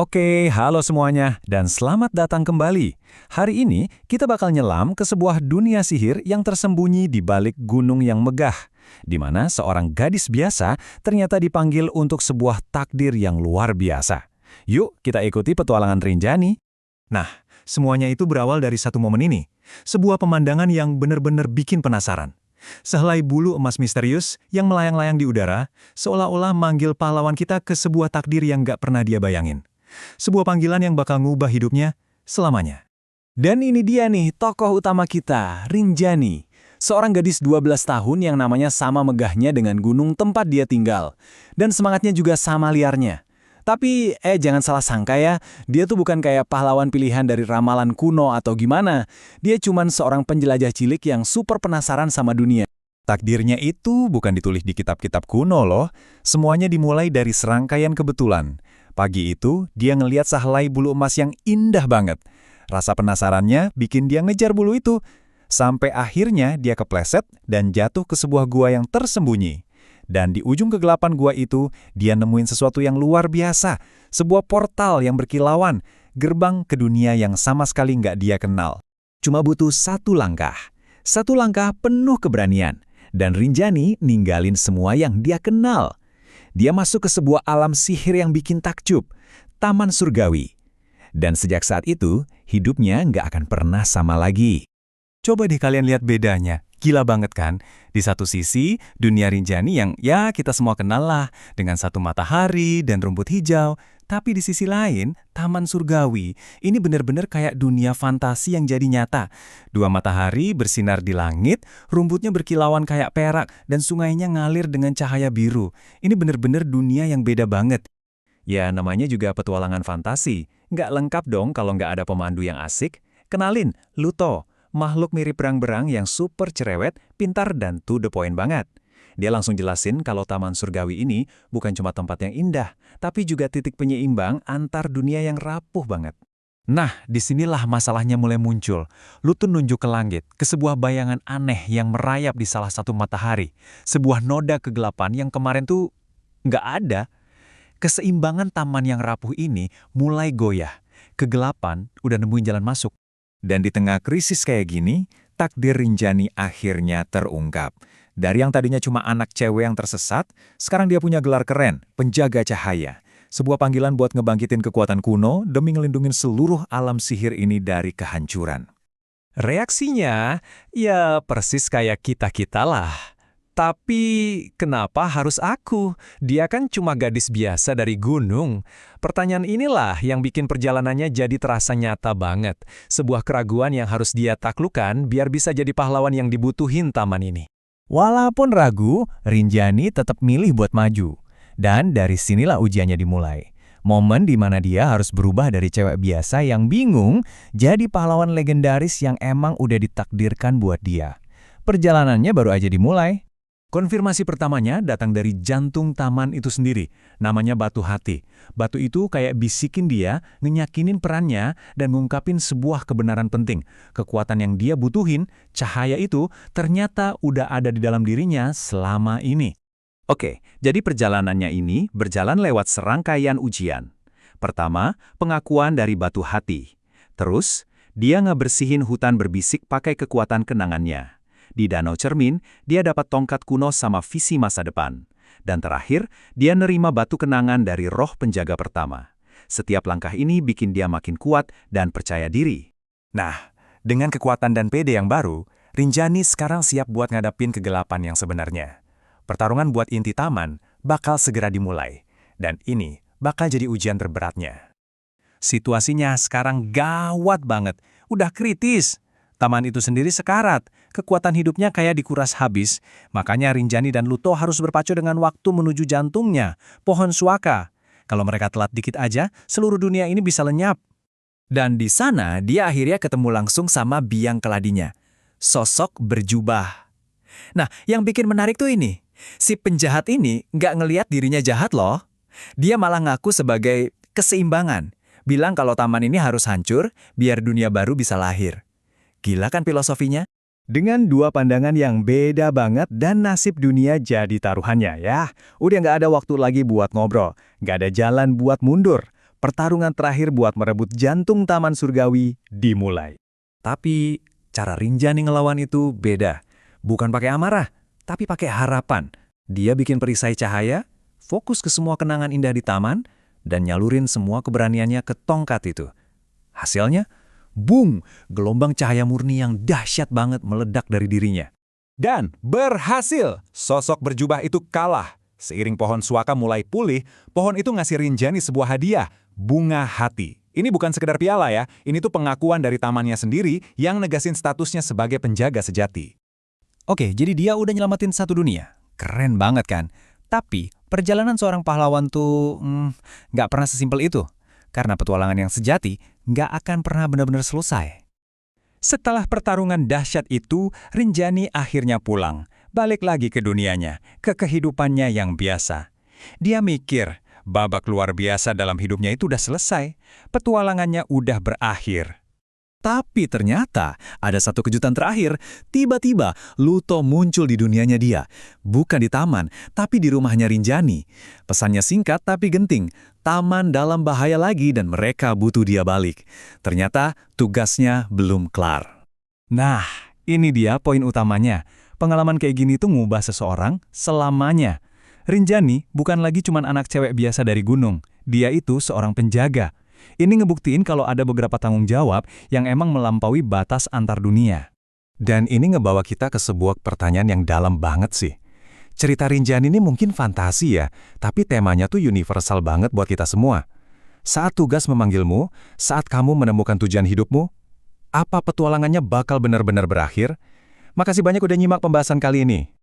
Oke, halo semuanya, dan selamat datang kembali. Hari ini kita bakal nyelam ke sebuah dunia sihir yang tersembunyi di balik gunung yang megah, di mana seorang gadis biasa ternyata dipanggil untuk sebuah takdir yang luar biasa. Yuk, kita ikuti petualangan Rinjani. Nah, semuanya itu berawal dari satu momen ini, sebuah pemandangan yang benar-benar bikin penasaran. Sehelai bulu emas misterius yang melayang-layang di udara, seolah-olah manggil pahlawan kita ke sebuah takdir yang gak pernah dia bayangin. Sebuah panggilan yang bakal ngubah hidupnya selamanya. Dan ini dia nih tokoh utama kita, Rinjani. Seorang gadis 12 tahun yang namanya sama megahnya dengan gunung tempat dia tinggal. Dan semangatnya juga sama liarnya. Tapi jangan salah sangka ya, dia tuh bukan kayak pahlawan pilihan dari ramalan kuno atau gimana. Dia cuman seorang penjelajah cilik yang super penasaran sama dunia. Takdirnya itu bukan ditulis di kitab-kitab kuno loh. Semuanya dimulai dari serangkaian kebetulan. Pagi itu, dia ngeliat sehelai bulu emas yang indah banget. Rasa penasarannya bikin dia ngejar bulu itu. Sampai akhirnya dia kepleset dan jatuh ke sebuah gua yang tersembunyi. Dan di ujung kegelapan gua itu, dia nemuin sesuatu yang luar biasa. Sebuah portal yang berkilauan, gerbang ke dunia yang sama sekali nggak dia kenal. Cuma butuh satu langkah. Satu langkah penuh keberanian. Dan Rinjani ninggalin semua yang dia kenal. Dia masuk ke sebuah alam sihir yang bikin takjub, Taman Surgawi. Dan sejak saat itu, hidupnya nggak akan pernah sama lagi. Coba deh kalian lihat bedanya, gila banget kan? Di satu sisi, dunia Rinjani yang ya kita semua kenal lah, dengan satu matahari dan rumput hijau. Tapi di sisi lain, Taman Surgawi, ini benar-benar kayak dunia fantasi yang jadi nyata. Dua matahari bersinar di langit, rumputnya berkilauan kayak perak, dan sungainya ngalir dengan cahaya biru. Ini benar-benar dunia yang beda banget. Ya, namanya juga petualangan fantasi. Nggak lengkap dong kalau nggak ada pemandu yang asik. Kenalin, Luto, makhluk mirip berang-berang yang super cerewet, pintar, dan to the point banget. Dia langsung jelasin kalau Taman Surgawi ini bukan cuma tempat yang indah, tapi juga titik penyeimbang antar dunia yang rapuh banget. Nah, disinilah masalahnya mulai muncul. Luto nunjuk ke langit, ke sebuah bayangan aneh yang merayap di salah satu matahari. Sebuah noda kegelapan yang kemarin tuh nggak ada. Keseimbangan taman yang rapuh ini mulai goyah. Kegelapan udah nemuin jalan masuk. Dan di tengah krisis kayak gini, takdir Rinjani akhirnya terungkap. Dari yang tadinya cuma anak cewek yang tersesat, sekarang dia punya gelar keren, penjaga cahaya. Sebuah panggilan buat ngebangkitin kekuatan kuno demi ngelindungin seluruh alam sihir ini dari kehancuran. Reaksinya, ya persis kayak kita-kita lah. Tapi kenapa harus aku? Dia kan cuma gadis biasa dari gunung. Pertanyaan inilah yang bikin perjalanannya jadi terasa nyata banget. Sebuah keraguan yang harus dia taklukkan biar bisa jadi pahlawan yang dibutuhin taman ini. Walaupun ragu, Rinjani tetap milih buat maju. Dan dari sinilah ujiannya dimulai. Momen di mana dia harus berubah dari cewek biasa yang bingung jadi pahlawan legendaris yang emang udah ditakdirkan buat dia. Perjalanannya baru aja dimulai. Konfirmasi pertamanya datang dari jantung taman itu sendiri, namanya Batu Hati. Batu itu kayak bisikin dia, ngenyakinin perannya, dan ngungkapin sebuah kebenaran penting. Kekuatan yang dia butuhin, cahaya itu, ternyata udah ada di dalam dirinya selama ini. Oke, jadi perjalanannya ini berjalan lewat serangkaian ujian. Pertama, pengakuan dari Batu Hati. Terus, dia ngebersihin hutan berbisik pakai kekuatan kenangannya. Di Danau Cermin, dia dapat tongkat kuno sama visi masa depan. Dan terakhir, dia nerima batu kenangan dari roh penjaga pertama. Setiap langkah ini bikin dia makin kuat dan percaya diri. Nah, dengan kekuatan dan pede yang baru, Rinjani sekarang siap buat ngadapin kegelapan yang sebenarnya. Pertarungan buat inti taman bakal segera dimulai. Dan ini bakal jadi ujian terberatnya. Situasinya sekarang gawat banget, udah kritis. Taman itu sendiri sekarat, kekuatan hidupnya kayak dikuras habis. Makanya Rinjani dan Luto harus berpacu dengan waktu menuju jantungnya, pohon suaka. Kalau mereka telat dikit aja, seluruh dunia ini bisa lenyap. Dan di sana dia akhirnya ketemu langsung sama biang keladinya, sosok berjubah. Nah, yang bikin menarik tuh ini, si penjahat ini nggak ngelihat dirinya jahat loh. Dia malah ngaku sebagai keseimbangan, bilang kalau taman ini harus hancur biar dunia baru bisa lahir. Gila kan filosofinya? Dengan dua pandangan yang beda banget dan nasib dunia jadi taruhannya ya. Udah nggak ada waktu lagi buat ngobrol, nggak ada jalan buat mundur. Pertarungan terakhir buat merebut jantung Taman Surgawi dimulai. Tapi cara Rinjani ngelawan itu beda. Bukan pakai amarah, tapi pakai harapan. Dia bikin perisai cahaya, fokus ke semua kenangan indah di taman, dan nyalurin semua keberaniannya ke tongkat itu. Hasilnya, bung, gelombang cahaya murni yang dahsyat banget meledak dari dirinya. Dan berhasil, sosok berjubah itu kalah. Seiring pohon suaka mulai pulih, pohon itu ngasih Rinjani sebuah hadiah, bunga hati. Ini bukan sekedar piala ya, ini tuh pengakuan dari tamannya sendiri yang negasin statusnya sebagai penjaga sejati. Oke, jadi dia udah nyelamatin satu dunia. Keren banget kan? Tapi perjalanan seorang pahlawan tuh nggak pernah sesimpel itu. Karena petualangan yang sejati nggak akan pernah benar-benar selesai. Setelah pertarungan dahsyat itu, Rinjani akhirnya pulang. Balik lagi ke dunianya, ke kehidupannya yang biasa. Dia mikir, babak luar biasa dalam hidupnya itu udah selesai. Petualangannya udah berakhir. Tapi ternyata ada satu kejutan terakhir. Tiba-tiba Luto muncul di dunianya dia. Bukan di taman, tapi di rumahnya Rinjani. Pesannya singkat tapi genting. Taman dalam bahaya lagi dan mereka butuh dia balik. Ternyata tugasnya belum kelar. Nah, ini dia poin utamanya. Pengalaman kayak gini tuh ngubah seseorang selamanya. Rinjani bukan lagi cuma anak cewek biasa dari gunung. Dia itu seorang penjaga. Ini ngebuktiin kalau ada beberapa tanggung jawab yang emang melampaui batas antar dunia. Dan ini ngebawa kita ke sebuah pertanyaan yang dalam banget sih. Cerita Rinjani ini mungkin fantasi ya, tapi temanya tuh universal banget buat kita semua. Saat tugas memanggilmu, saat kamu menemukan tujuan hidupmu, apa petualangannya bakal benar-benar berakhir? Makasih banyak udah nyimak pembahasan kali ini.